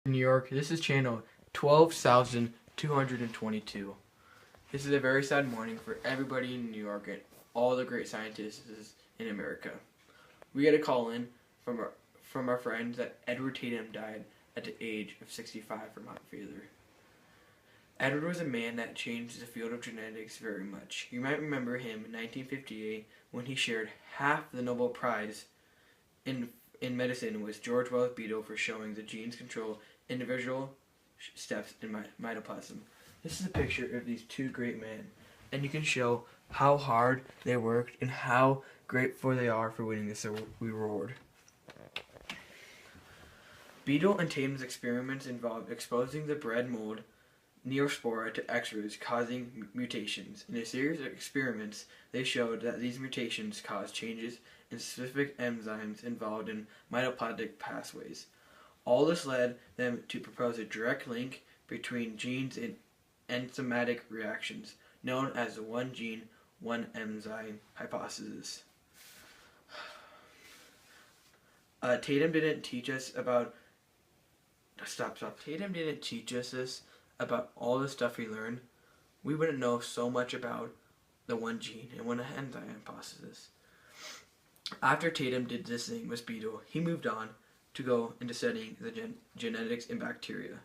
New York. This is channel 12,222. This is a very sad morning for everybody in New York and all the great scientists in America. We got a call in from our friends that Edward Tatum died at the age of 65 from heart failure. Edward was a man that changed the field of genetics very much. You might remember him in 1958 when he shared half the Nobel Prize in medicine with George Wells Beadle for showing the genes control individual steps in mitoplasm. This is a picture of these two great men, and you can show how hard they worked and how grateful they are for winning this reward. Beadle and Tatum's experiments involved exposing the bread mold Neospora to X-rays causing mutations. In a series of experiments, they showed that these mutations caused changes in specific enzymes involved in mitoplasmic pathways. All this led them to propose a direct link between genes and enzymatic reactions, known as the one gene, one enzyme hypothesis. Tatum didn't teach us about Tatum didn't teach us this about all the stuff he learned. We wouldn't know so much about the one gene and one enzyme hypothesis. After Tatum did this thing with Beadle, he moved on to go into studying the genetics in bacteria.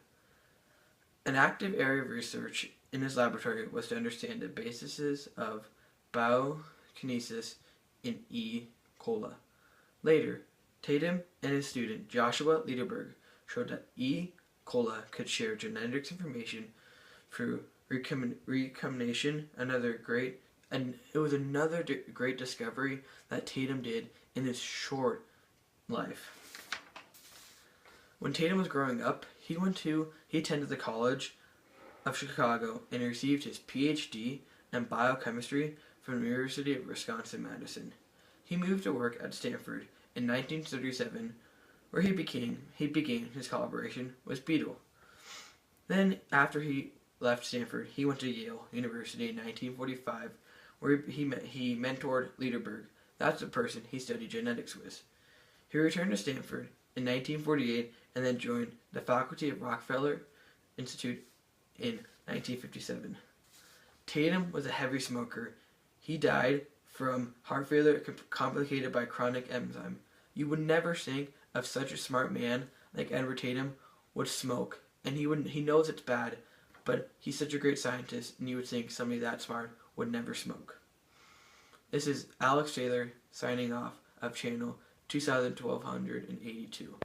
An active area of research in his laboratory was to understand the bases of biokinesis in E. coli. Later, Tatum and his student Joshua Lederberg showed that E. coli could share genetics information through recombination. It was another great discovery that Tatum did in his short life. When Tatum was growing up, he attended the College of Chicago and received his PhD in biochemistry from the University of Wisconsin-Madison. He moved to work at Stanford in 1937, where he began his collaboration with Beadle. Then, after he left Stanford, he went to Yale University in 1945, where he mentored Lederberg. That's the person he studied genetics with. He returned to Stanford in 1948 and then joined the faculty of Rockefeller Institute in 1957. Tatum was a heavy smoker. He died from heart failure complicated by chronic enzyme. You would never think of such a smart man like Edward Tatum would smoke, and he knows it's bad, but he's such a great scientist, and you would think somebody that smart would never smoke. This is Alex Taylor signing off of channel 1282.